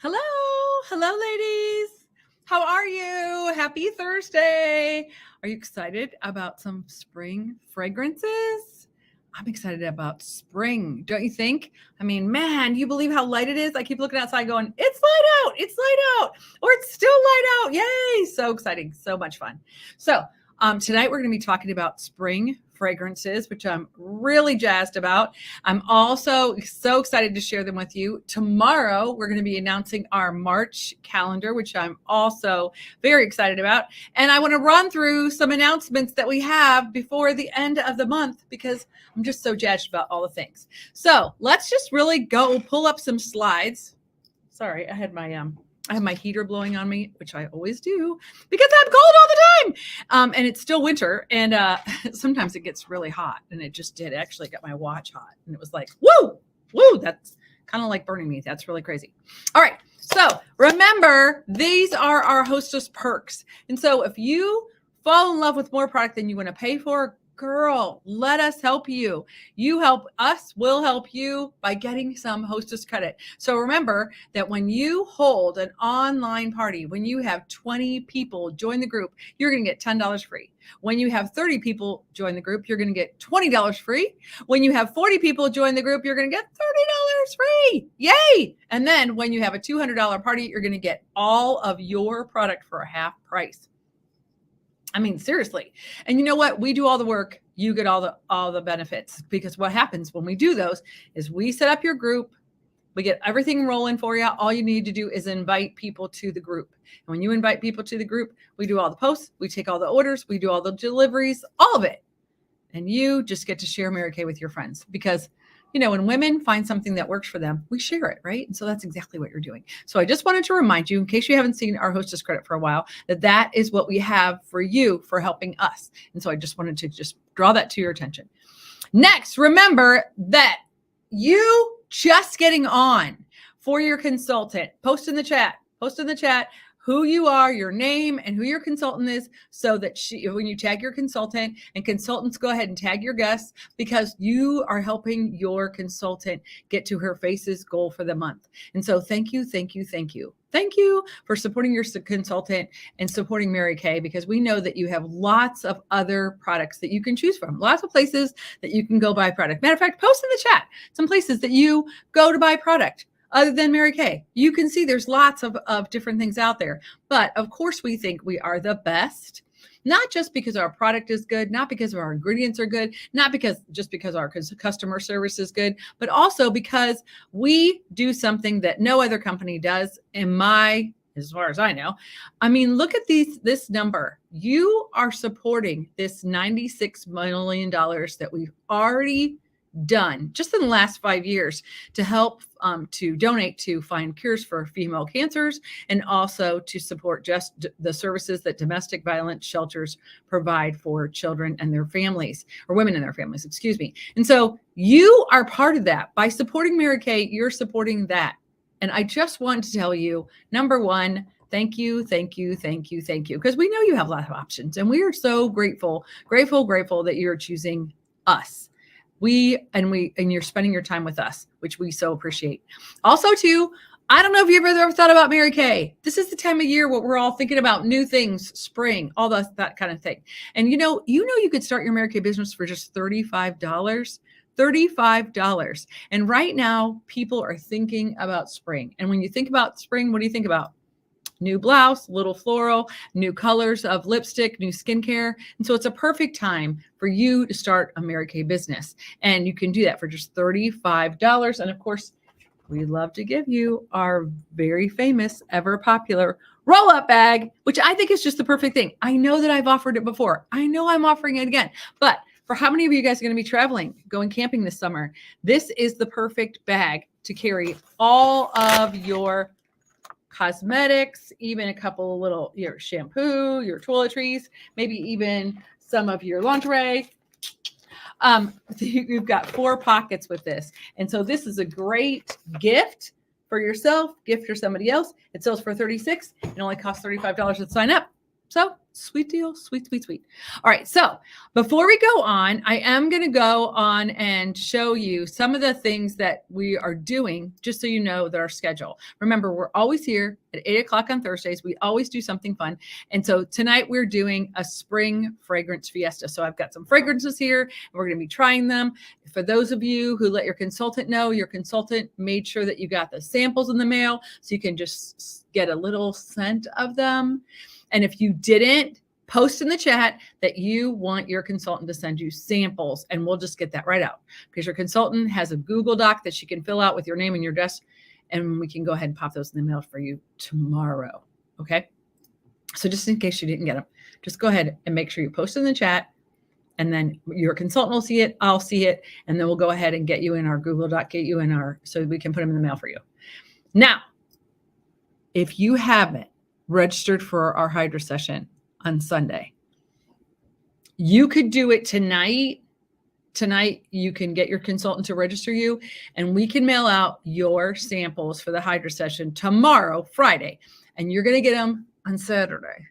Hello. Hello, ladies. How are you? Happy Thursday. Are you excited about some spring fragrances? I'm excited about spring, don't you think? I mean, man, you believe how light it is? I keep looking outside going, it's light out, or it's still light out. Yay. So exciting. So much fun. So tonight we're going to be talking about spring fragrances, which I'm really jazzed about. I'm also so excited to share them with you. Tomorrow, we're going to be announcing our March calendar, which I'm also very excited about. And I want to run through some announcements that we have before the end of the month because I'm just so jazzed about all the things. So let's just really go pull up some slides. Sorry, I have my heater blowing on me, which I always do because I'm cold all the time. And it's still winter. And sometimes it gets really hot. And it just did actually get my watch hot. And it was like, woo, that's kind of like burning me. That's really crazy. All right. So remember, these are our hostess perks. And so if you fall in love with more product than you want to pay for, girl, let us help you. You help us, we'll help you by getting some hostess credit. So remember that when you hold an online party, when you have 20 people join the group, you're going to get $10 free. When you have 30 people join the group, you're going to get $20 free. When you have 40 people join the group, you're going to get $30 free. Yay! And then when you have a $200 party, you're going to get all of your product for a half price. I mean, seriously. And you know what? We do all the work. You get all the benefits, because what happens when we do those is we set up your group. We get everything rolling for you. All you need to do is invite people to the group. And when you invite people to the group, we do all the posts. We take all the orders. We do all the deliveries, all of it. And you just get to share Mary Kay with your friends because, you know, when women find something that works for them, we share it, right? And so that's exactly what you're doing. So I just wanted to remind you, in case you haven't seen our hostess credit for a while, that is what we have for you for helping us. And so I just wanted to just draw that to your attention. Next, remember that you just getting on for your consultant. Post in the chat who you are, your name, and who your consultant is, so that when you tag your consultant, and consultants go ahead and tag your guests, because you are helping your consultant get to her FACES goal for the month. And so thank you. Thank you for supporting your consultant and supporting Mary Kay, because we know that you have lots of other products that you can choose from, lots of places that you can go buy product. Matter of fact, post in the chat some places that you go to buy product. Other than Mary Kay, you can see there's lots of different things out there. But of course, we think we are the best, not just because our product is good, not because our ingredients are good, not just because our customer service is good, but also because we do something that no other company does, as far as I know. I mean, look at this number. You are supporting this $96 million that we've already done just in the last 5 years to help to donate to find cures for female cancers, and also to support just the services that domestic violence shelters provide for children and their families, or women and their families, excuse me. And so you are part of that. By supporting Mary Kay, you're supporting that. And I just want to tell you, number one, thank you. Because we know you have a lot of options, and we are so grateful that you're choosing us. And you're spending your time with us, which we so appreciate. Also, too, I don't know if you've ever thought about Mary Kay. This is the time of year where we're all thinking about new things, spring, all that kind of thing. And you know, you could start your Mary Kay business for just $35. $35. And right now, people are thinking about spring. And when you think about spring, what do you think about? New blouse, little floral, new colors of lipstick, new skincare. And so it's a perfect time for you to start a Mary Kay business. And you can do that for just $35. And of course, we'd love to give you our very famous, ever popular roll-up bag, which I think is just the perfect thing. I know that I've offered it before. I know I'm offering it again. But for how many of you guys are going to be traveling, going camping this summer, this is the perfect bag to carry all of your cosmetics, even a couple little, your shampoo, your toiletries, maybe even some of your lingerie. You've got 4 pockets with this. And so this is a great gift for yourself, gift for somebody else. It sells for $36. It only costs $35 to sign up. So sweet deal, sweet, sweet, sweet. All right. So before we go on, I am going to go on and show you some of the things that we are doing, just so you know that our schedule. Remember, we're always here at 8 o'clock on Thursdays. We always do something fun. And so tonight we're doing a spring fragrance fiesta. So I've got some fragrances here, and we're going to be trying them. For those of you who let your consultant know, your consultant made sure that you got the samples in the mail so you can just get a little scent of them. And if you didn't, post in the chat that you want your consultant to send you samples, and we'll just get that right out, because your consultant has a Google Doc that she can fill out with your name and your address, and we can go ahead and pop those in the mail for you tomorrow. Okay. So just in case you didn't get them, just go ahead and make sure you post in the chat, and then your consultant will see it. I'll see it. And then we'll go ahead and get you in our Google Doc, get you in our, so we can put them in the mail for you. Now, if you haven't registered for our Hydra session on Sunday, you could do it tonight. Tonight, you can get your consultant to register you, and we can mail out your samples for the Hydra session tomorrow, Friday, and you're going to get them on Saturday.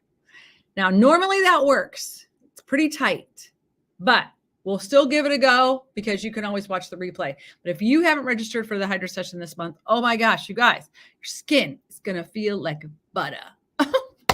Now, normally that works. It's pretty tight, but we'll still give it a go, because you can always watch the replay. But if you haven't registered for the Hydra session this month, oh my gosh, you guys, your skin is going to feel like butter.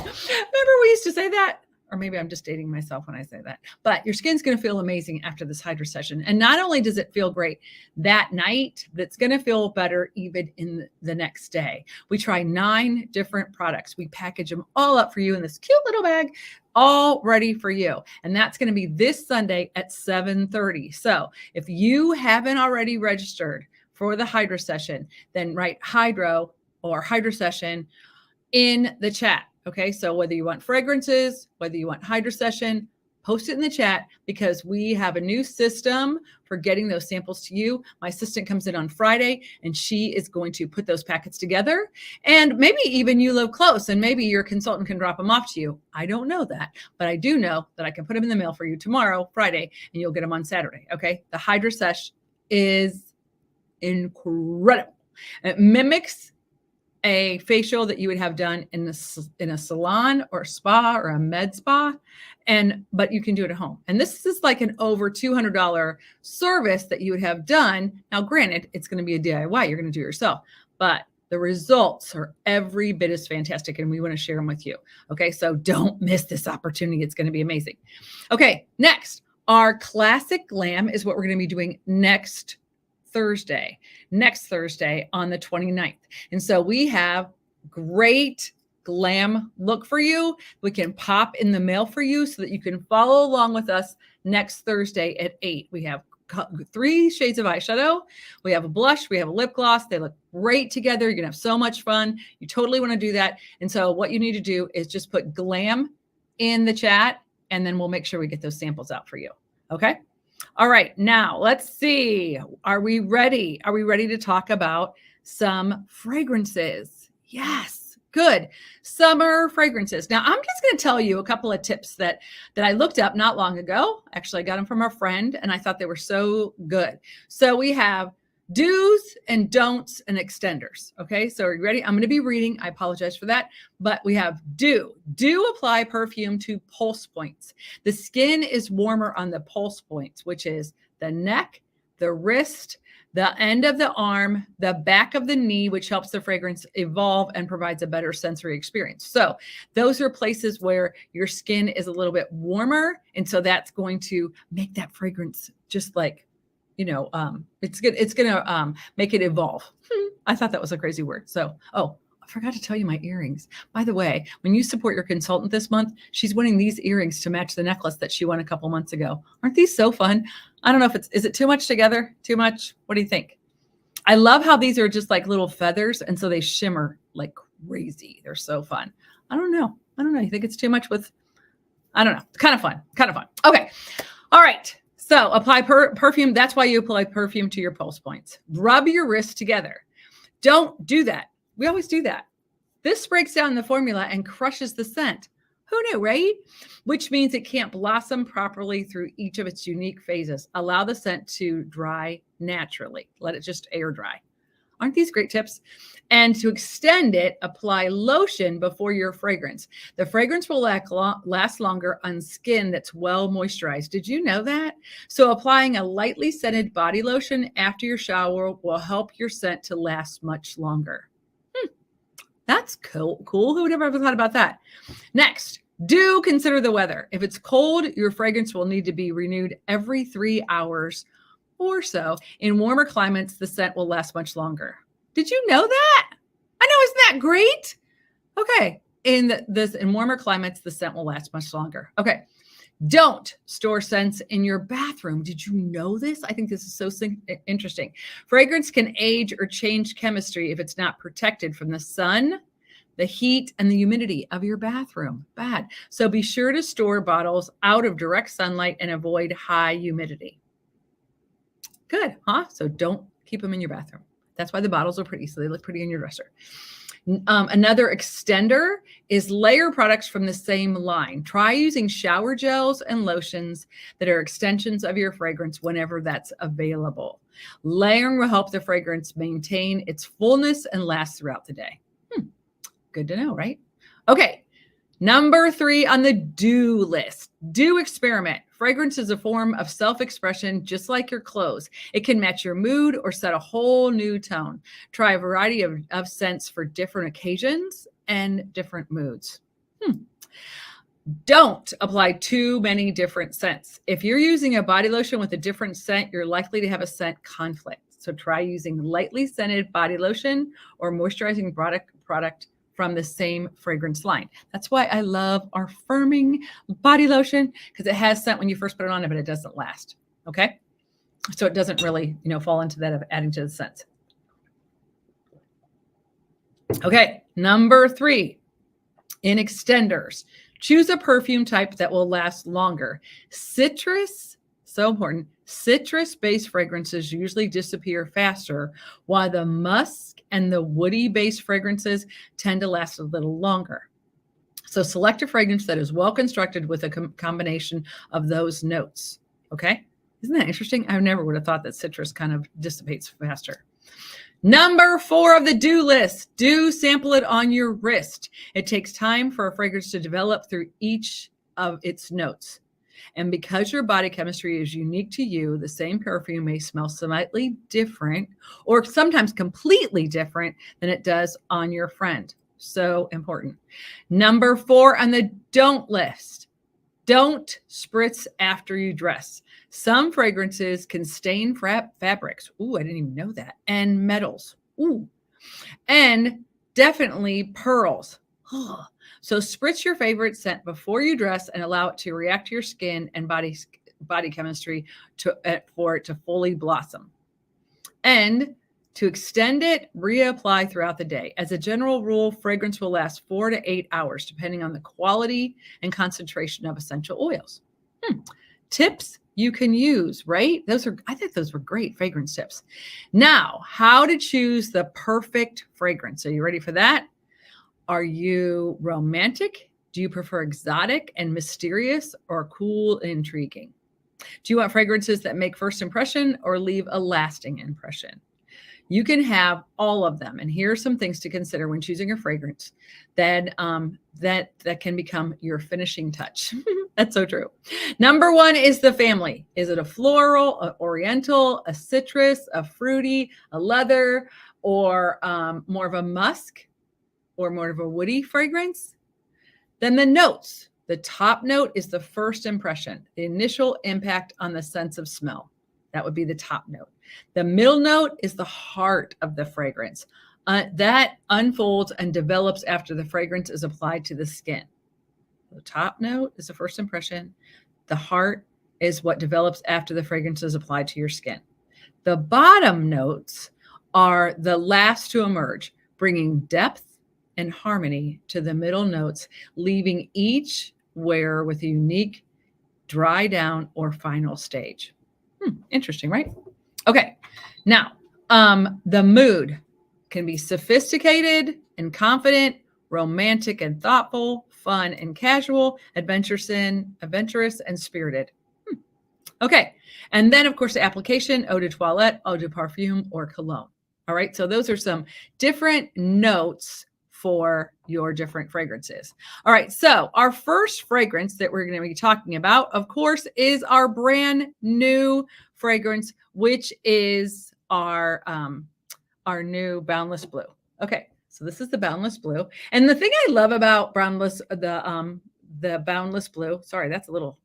Remember we used to say that? Or maybe I'm just dating myself when I say that. But your skin's going to feel amazing after this Hydra session. And not only does it feel great that night, but it's going to feel better even in the next day. We try 9 different products. We package them all up for you in this cute little bag, all ready for you. And that's going to be this Sunday at 7:30. So if you haven't already registered for the Hydra session, then write Hydro or Hydra session in the chat. Okay, so whether you want fragrances, whether you want Hydra session, post it in the chat, because we have a new system for getting those samples to you. My assistant comes in on Friday, and she is going to put those packets together. And maybe even you live close, and maybe your consultant can drop them off to you. I don't know that, but I do know that I can put them in the mail for you tomorrow, Friday, and you'll get them on Saturday. Okay, the Hydra sesh is incredible. It mimics a facial that you would have done in a salon or a spa or a med spa, but you can do it at home. And this is like an over $200 service that you would have done. Now, granted, it's going to be a DIY. You're going to do it yourself, but the results are every bit as fantastic, and we want to share them with you. Okay, so don't miss this opportunity. It's going to be amazing. Okay, next, our classic glam is what we're going to be doing next Thursday on the 29th. And so we have great glam look for you. We can pop in the mail for you so that you can follow along with us next Thursday at 8. We have 3 shades of eyeshadow. We have a blush. We have a lip gloss. They look great together. You're going to have so much fun. You totally want to do that. And so what you need to do is just put glam in the chat, and then we'll make sure we get those samples out for you. Okay. All right, now let's see. Are we ready? Are we ready to talk about some fragrances? Yes, good. Summer fragrances. Now, I'm just going to tell you a couple of tips that I looked up not long ago. Actually, I got them from a friend, and I thought they were so good. So we have do's and don'ts and extenders. Okay, so are you ready? I'm going to be reading. I apologize for that. But we have do apply perfume to pulse points. The skin is warmer on the pulse points, which is the neck, the wrist, the end of the arm, the back of the knee, which helps the fragrance evolve and provides a better sensory experience. So those are places where your skin is a little bit warmer. And so that's going to make that fragrance just like, it's good. It's going to make it evolve. I thought that was a crazy word. So, I forgot to tell you my earrings. By the way, when you support your consultant this month, she's winning these earrings to match the necklace that she won a couple months ago. Aren't these so fun? I don't know if is it too much together? Too much? What do you think? I love how these are just like little feathers. And so they shimmer like crazy. They're so fun. I don't know. You think it's too much I don't know. It's kind of fun. Okay. All right. So apply perfume. That's why you apply perfume to your pulse points. Rub your wrists together. Don't do that. We always do that. This breaks down the formula and crushes the scent. Who knew, right? Which means it can't blossom properly through each of its unique phases. Allow the scent to dry naturally. Let it just air dry. Aren't these great tips? And to extend it, apply lotion before your fragrance. The fragrance will last longer on skin that's well moisturized. Did you know that? So applying a lightly scented body lotion after your shower will help your scent to last much longer. That's cool. Who would have ever thought about that? Next, do consider the weather. If it's cold, your fragrance will need to be renewed every 3 hours or so. In warmer climates, the scent will last much longer. Did you know that? I know, isn't that great? Okay, in warmer climates, the scent will last much longer. Okay, don't store scents in your bathroom. Did you know this? I think this is so interesting. Fragrance can age or change chemistry if it's not protected from the sun, the heat, and the humidity of your bathroom. Bad. So be sure to store bottles out of direct sunlight and avoid high humidity. Good, huh? So don't keep them in your bathroom. That's why the bottles are pretty, so they look pretty in your dresser. Another extender is layer products from the same line. Try using shower gels and lotions that are extensions of your fragrance whenever that's available. Layering will help the fragrance maintain its fullness and last throughout the day. Good to know, right? Okay, number 3 on the do list. Do experiment. Fragrance is a form of self-expression, just like your clothes. It can match your mood or set a whole new tone. Try a variety of scents for different occasions and different moods. Don't apply too many different scents. If you're using a body lotion with a different scent, you're likely to have a scent conflict. So try using lightly scented body lotion or moisturizing product from the same fragrance line. That's why I love our firming body lotion, because it has scent when you first put it on, but it doesn't last. Okay, so it doesn't really, fall into that of adding to the scent. Okay, number 3, in extenders, choose a perfume type that will last longer. Citrus, so important. Citrus-based fragrances usually disappear faster, while the musk and the woody-based fragrances tend to last a little longer. So select a fragrance that is well constructed with a combination of those notes. Okay? Isn't that interesting? I never would have thought that citrus kind of dissipates faster. Number 4 of the do list, do sample it on your wrist. It takes time for a fragrance to develop through each of its notes. And because your body chemistry is unique to you, the same perfume may smell slightly different or sometimes completely different than it does on your friend. So important. Number 4 on the don't list, don't spritz after you dress. Some fragrances can stain fabrics. Ooh, I didn't even know that. And metals. Ooh. And definitely pearls. So spritz your favorite scent before you dress and allow it to react to your skin and body chemistry for it to fully blossom. And to extend it, reapply throughout the day. As a general rule, fragrance will last 4 to 8 hours, depending on the quality and concentration of essential oils. Tips you can use, right? I think those were great fragrance tips. Now, how to choose the perfect fragrance. Are you ready for that? Are you romantic? Do you prefer exotic and mysterious, or cool and intriguing? Do you want fragrances that make first impression or leave a lasting impression? You can have all of them. And here are some things to consider when choosing a fragrance that can become your finishing touch. That's so true. Number 1 is the family. Is it a floral, an oriental, a citrus, a fruity, a leather, or more of a musk, or more of a woody fragrance? Then the notes. The top note is the first impression, the initial impact on the sense of smell. That would be the top note. The middle note is the heart of the fragrance. That unfolds and develops after the fragrance is applied to the skin. The top note is the first impression. The heart is what develops after the fragrance is applied to your skin. The bottom notes are the last to emerge, bringing depth and harmony to the middle notes, leaving each wearer with a unique dry down or final stage. Interesting, right? Okay. Now, the mood can be sophisticated and confident, romantic and thoughtful, fun and casual, adventurous and spirited. Okay. And then, of course, the application, eau de toilette, eau de parfum, or cologne. All right. So those are some different notes for your different fragrances. All right. So our first fragrance that we're going to be talking about, of course, is our brand new fragrance, which is our new Boundless Blue. Okay. So this is the Boundless Blue. And the thing I love about the Boundless Blue, sorry, that's a little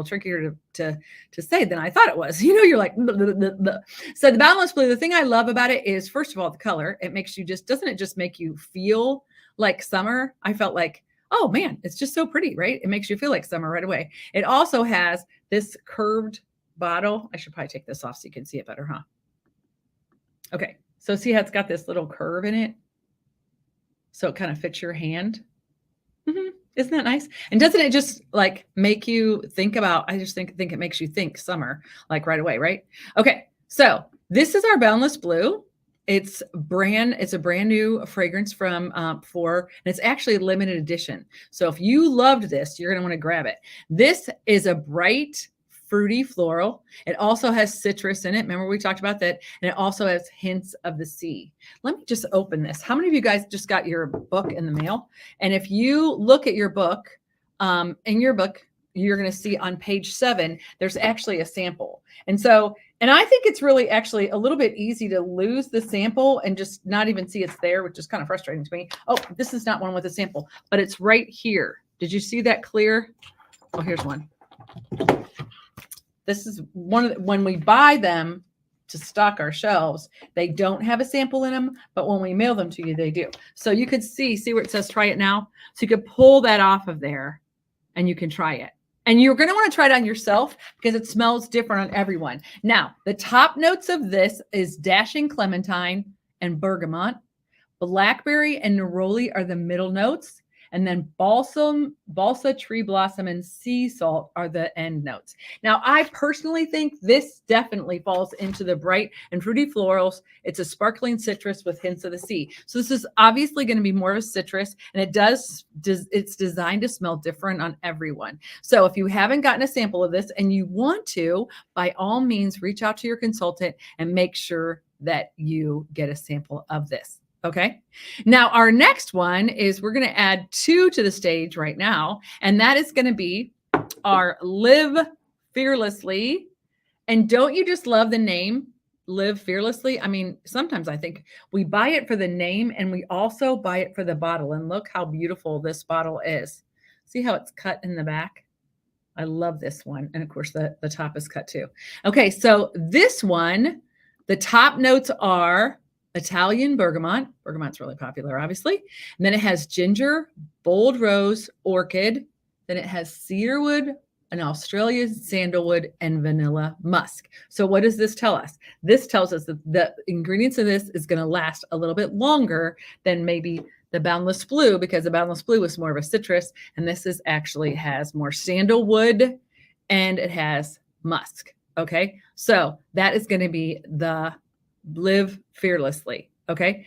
trickier to say than I thought it was. You're like, bleh, bleh, bleh, bleh. So the Boundless Blue, the thing I love about it is, first of all, the color. It makes you doesn't it just make you feel like summer? I felt like, oh man, it's just so pretty, right? It makes you feel like summer right away. It also has this curved bottle. I should probably take this off so you can see it better, huh? Okay. So see how it's got this little curve in it? So it kind of fits your hand. Mm-hmm. Isn't that nice? And doesn't it just like make you think about, I just think it makes you think summer, like right away, right? Okay. So this is our Boundless Blue. It's a brand new fragrance from and it's actually a limited edition. So if you loved this, you're going to want to grab it. This is a bright, fruity floral. It also has citrus in it. Remember we talked about that. And it also has hints of the sea. Let me just open this. How many of you guys just got your book in the mail? And if you look at your book, you're going to see on page 7, there's actually a sample. And I think it's really actually a little bit easy to lose the sample and just not even see it's there, which is kind of frustrating to me. Oh, this is not one with a sample, but it's right here. Did you see that clear? Oh, here's one. This is when we buy them to stock our shelves, they don't have a sample in them, but when we mail them to you, they do. So you could see where it says try it now. So you could pull that off of there and you can try it. And you're going to want to try it on yourself because it smells different on everyone. Now, the top notes of this is dashing clementine and bergamot. Blackberry and neroli are the middle notes. And then balsa, tree blossom, and sea salt are the end notes. Now, I personally think this definitely falls into the bright and fruity florals. It's a sparkling citrus with hints of the sea. So this is obviously going to be more of a citrus, and it's designed to smell different on everyone. So if you haven't gotten a sample of this and you want to, by all means, reach out to your consultant and make sure that you get a sample of this. Okay. Now, our next one is we're going to add 2 to the stage right now, and that is going to be our Live Fearlessly. And don't you just love the name Live Fearlessly? I mean, sometimes I think we buy it for the name and we also buy it for the bottle. And look how beautiful this bottle is. See how it's cut in the back? I love this one. And of course, the top is cut too. Okay. So this one, the top notes are Italian bergamot. Bergamot's really popular, obviously. And then it has ginger, bold rose, orchid. Then it has cedarwood, an Australian sandalwood, and vanilla musk. So what does this tell us? This tells us that the ingredients of this is going to last a little bit longer than maybe the Boundless Blue, because the Boundless Blue is more of a citrus, and this is actually has more sandalwood and it has musk. Okay, so that is going to be the Live Fearlessly. Okay.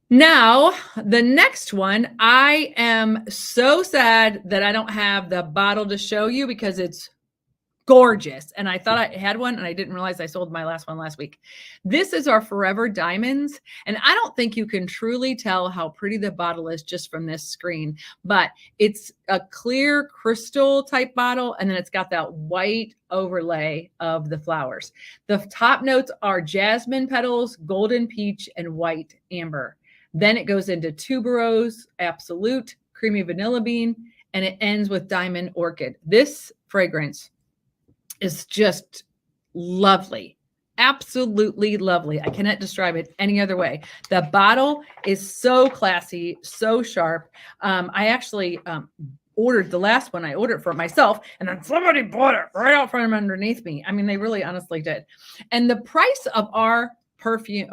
Now, the next one, I am so sad that I don't have the bottle to show you because it's gorgeous. And I thought I had one and I didn't realize I sold my last one last week. This is our Forever Diamonds. And I don't think you can truly tell how pretty the bottle is just from this screen, but it's a clear crystal type bottle. And then it's got that white overlay of the flowers. The top notes are jasmine petals, golden peach, and white amber. Then it goes into tuberose, absolute, creamy vanilla bean, and it ends with diamond orchid. This fragrance is just lovely. Absolutely lovely. I cannot describe it any other way. The bottle is so classy, so sharp. I actually ordered the last one. I ordered for myself, and then somebody bought it right out from underneath me. I mean, they really honestly did. And the price of our perfumes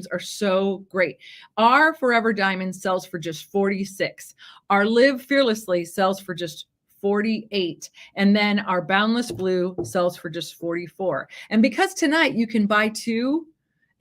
are so great. Our Forever Diamond sells for just $46. Our Live Fearlessly sells for just $48. And then our Boundless Blue sells for just $44. And because tonight you can buy 2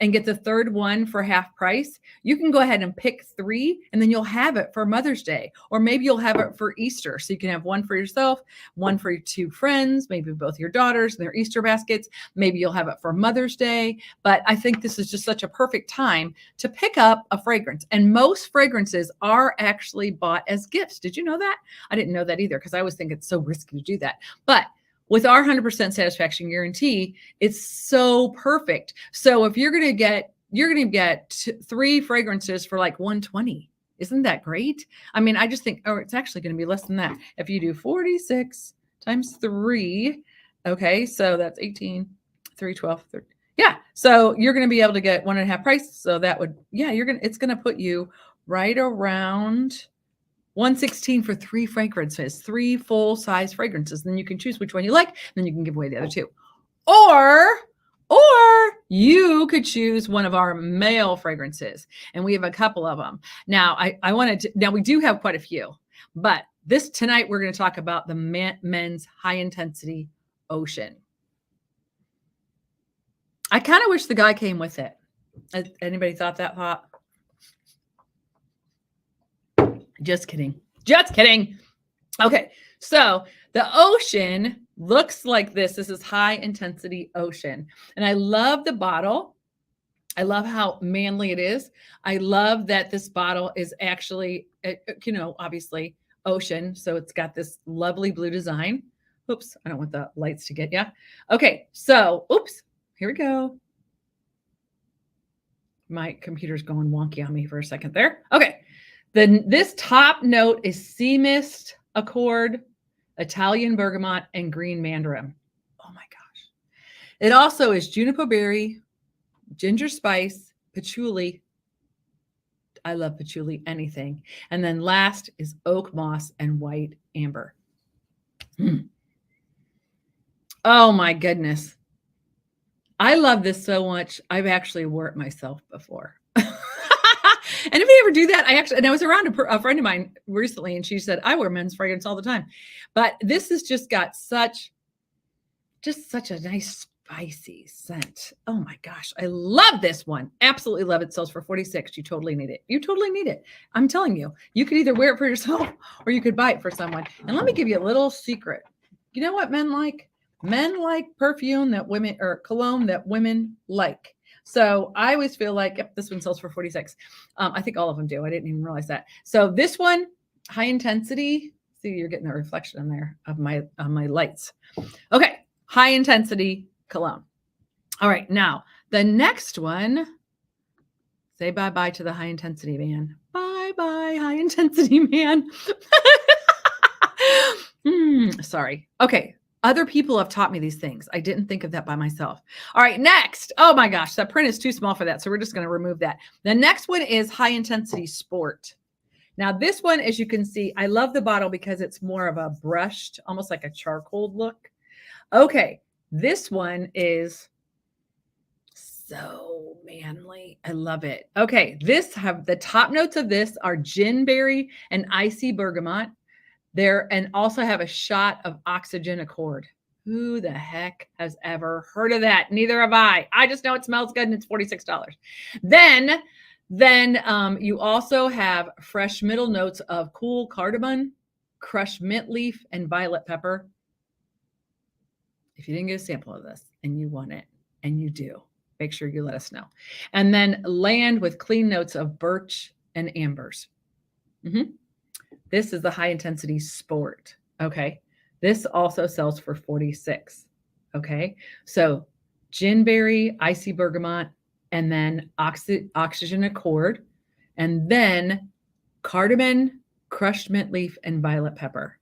and get the third one for half price, you can go ahead and pick 3 and then you'll have it for Mother's Day, or maybe you'll have it for Easter. So you can have one for yourself, one for your 2 friends, maybe both your daughters and their Easter baskets. Maybe you'll have it for Mother's Day. But I think this is just such a perfect time to pick up a fragrance. And most fragrances are actually bought as gifts. Did you know that? I didn't know that either, because I always think it's so risky to do that. But with our 100% satisfaction guarantee, it's so perfect. So if you're going to get 3 fragrances for like $120. Isn't that great? I mean, I just think, it's actually going to be less than that. If you do 46 times 3, okay, so that's 18, 3, 12, 30. Yeah. So you're going to be able to get 1.5 price. So that would, it's going to put you right around 116 for 3 fragrances, 3 full-size fragrances. Then you can choose which one you like, and then you can give away the other 2. Or you could choose one of our male fragrances, and we have a couple of them. Now, now we do have quite a few, but tonight we're going to talk about the men's high-intensity Ocean. I kind of wish the guy came with it. Anybody thought that thought? Just kidding. Just kidding. Okay. So the Ocean looks like this. This is high intensity Ocean. And I love the bottle. I love how manly it is. I love that this bottle is actually, obviously Ocean. So it's got this lovely blue design. Oops. I don't want the lights to get you. Okay. So, here we go. My computer's going wonky on me for a second there. Okay. Then this top note is sea mist, accord, Italian bergamot, and green mandarin. Oh my gosh. It also is juniper berry, ginger spice, patchouli. I love patchouli, anything. And then last is oak moss and white amber. Oh my goodness. I love this so much. I've actually wore it myself before. And if you ever do that, I was around a friend of mine recently, and she said, I wear men's fragrance all the time. But this has just got such a nice spicy scent. Oh my gosh. I love this one. Absolutely love it. It sells for $46. You totally need it. You totally need it. I'm telling you, you could either wear it for yourself or you could buy it for someone. And let me give you a little secret. You know what men like? Men like perfume that women, or cologne that women like. So I always feel like, yep, this one sells for $46. I think all of them do. I didn't even realize that. So this one, high intensity. See, you're getting a reflection in there of my lights. Okay, high intensity cologne. All right, now the next one. Say bye-bye to the high intensity man. Bye-bye, high intensity man. Sorry. Okay. Other people have taught me these things. I didn't think of that by myself. All right, next. Oh my gosh, that print is too small for that. So we're just going to remove that. The next one is high intensity sport. Now this one, as you can see, I love the bottle because it's more of a brushed, almost like a charcoal look. Okay, this one is so manly. I love it. Okay, the top notes of this are gin berry and icy bergamot. There, and also have a shot of oxygen accord. Who the heck has ever heard of that? Neither have I. I just know it smells good and it's $46. Then you also have fresh middle notes of cool cardamom, crushed mint leaf, and violet pepper. If you didn't get a sample of this and you want it, and you do, make sure you let us know. And then land with clean notes of birch and ambers. This is the high intensity sport. Okay. This also sells for $46. Okay. So gin berry, icy bergamot, and then oxygen accord, and then cardamom, crushed mint leaf, and violet pepper,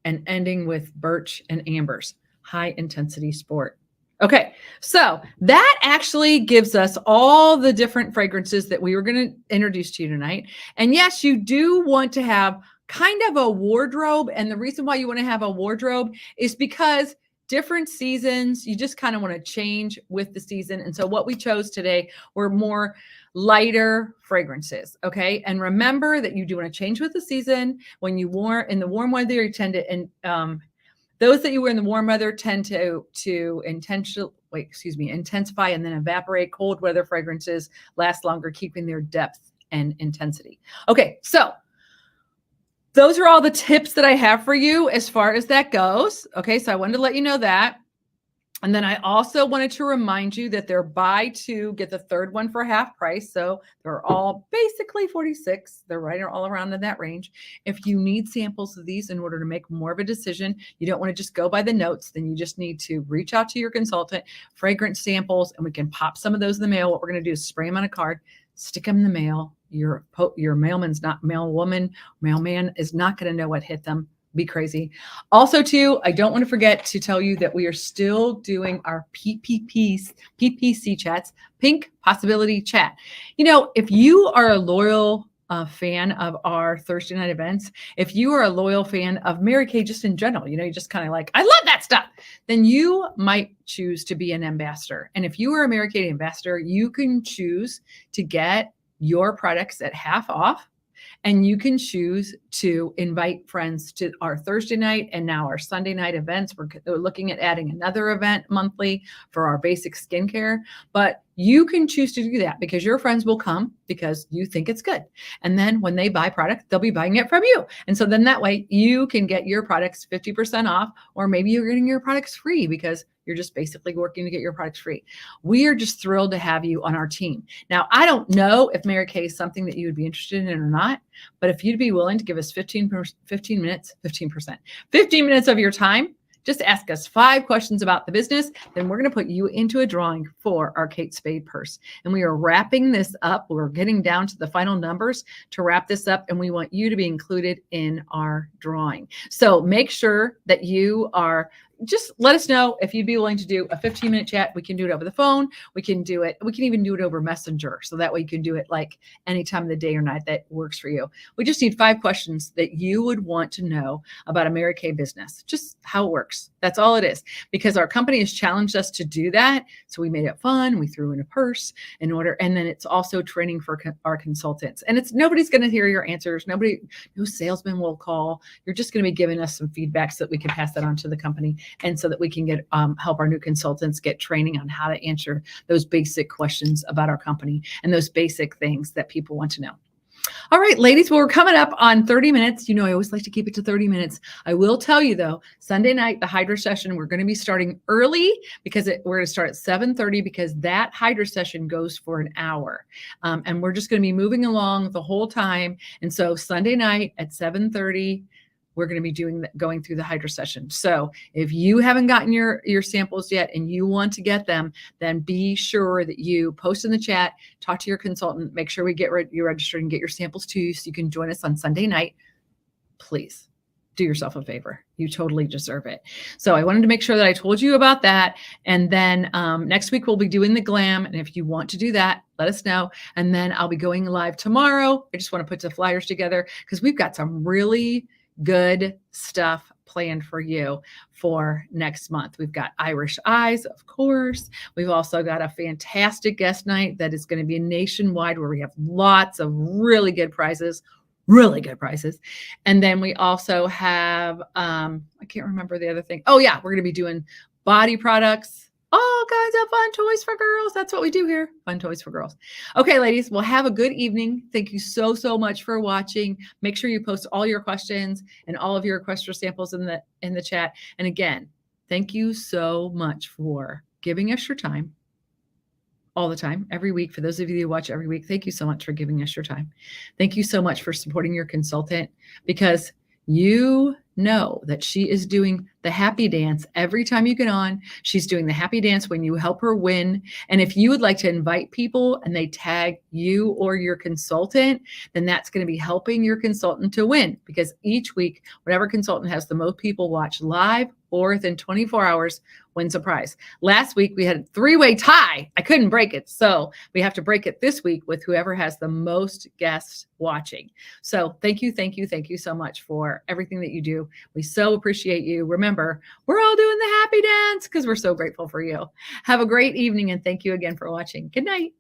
and ending with birch and ambers. High intensity sport. Okay. So that actually gives us all the different fragrances that we were going to introduce to you tonight. And yes, you do want to have kind of a wardrobe. And the reason why you want to have a wardrobe is because different seasons, you just kind of want to change with the season. And so what we chose today were more lighter fragrances. Okay. And remember that you do want to change with the season. When you in the warm weather, you tend to Those that you wear in the warm weather tend to intensify and then evaporate. Cold weather fragrances last longer, keeping their depth and intensity. Okay, so those are all the tips that I have for you as far as that goes. Okay, so I wanted to let you know that. And then I also wanted to remind you that they're buy two, get the third one for half price. So they're all basically 46. They're right all around in that range. If you need samples of these in order to make more of a decision, you don't want to just go by the notes, then you just need to reach out to your consultant, fragrance samples, and we can pop some of those in the mail. What we're going to do is spray them on a card, stick them in the mail. Your mailman is not going to know what hit them. Be crazy. Also, too, I don't want to forget to tell you that we are still doing our PPC chats, Pink Possibility Chat. You know, if you are a loyal fan of our Thursday night events, if you are a loyal fan of Mary Kay just in general, you know, you just kind of like, I love that stuff, then you might choose to be an ambassador. And if you are a Mary Kay ambassador, you can choose to get your products at half off. And you can choose to invite friends to our Thursday night and now our Sunday night events. We're looking at adding another event monthly for our basic skincare, but you can choose to do that because your friends will come because you think it's good. And then when they buy product, they'll be buying it from you. And so then that way you can get your products 50% off, or maybe you're getting your products free because you're just basically working to get your products free. We are just thrilled to have you on our team. Now, I don't know if Mary Kay is something that you would be interested in or not, but if you'd be willing to give us 15 minutes of your time, just ask us 5 questions about the business, then we're going to put you into a drawing for our Kate Spade purse. And we are wrapping this up. We're getting down to the final numbers to wrap this up, and we want you to be included in our drawing. So make sure that you are, just let us know if you'd be willing to do a 15-minute chat. We can do it over the phone. We can do it. We can even do it over Messenger. So that way you can do it like any time of the day or night that works for you. We just need 5 questions that you would want to know about a Mary Kay business, just how it works. That's all it is, because our company has challenged us to do that. So we made it fun. We threw in a purse in order. And then it's also training for our consultants. And it's nobody's going to hear your answers. No salesman will call. You're just going to be giving us some feedback so that we can pass that on to the company. And so that we can get help our new consultants get training on how to answer those basic questions about our company and those basic things that people want to know. All right, ladies, well, we're coming up on 30 minutes. You know, I always like to keep it to 30 minutes. I will tell you, though, Sunday night, the Hydra session, we're going to be starting early because we're going to start at 7:30 because that Hydra session goes for an hour. And we're just going to be moving along the whole time. And so Sunday night at 7:30, we're going to be going through the Hydra session. So if you haven't gotten your samples yet and you want to get them, then be sure that you post in the chat, talk to your consultant, make sure we get you registered and get your samples to you so you can join us on Sunday night. Please do yourself a favor. You totally deserve it. So I wanted to make sure that I told you about that. And then next week we'll be doing the glam. And if you want to do that, let us know. And then I'll be going live tomorrow. I just want to put the flyers together because we've got some really good stuff planned for you for next month. We've got Irish Eyes, of course. We've also got a fantastic guest night that is going to be nationwide where we have lots of really good prizes. And then we also have, I can't remember the other thing. Oh yeah, we're going to be doing body products, all kinds of fun toys for girls. That's what we do here. Fun toys for girls. Okay, ladies, well, have a good evening. Thank you so, so much for watching. Make sure you post all your questions and all of your requests for samples in the chat. And again, thank you so much for giving us your time all the time, every week. For those of you who watch every week, thank you so much for giving us your time. Thank you so much for supporting your consultant, because you know that she is doing the happy dance every time you get on. She's doing the happy dance when you help her win. And if you would like to invite people and they tag you or your consultant, then that's going to be helping your consultant to win, because each week, whatever consultant has the most people watch live or within 24 hours wins a prize. Last week, we had a 3-way tie. I couldn't break it. So we have to break it this week with whoever has the most guests watching. So thank you so much for everything that you do. We so appreciate you. Remember, we're all doing the happy dance because we're so grateful for you. Have a great evening, and thank you again for watching. Good night.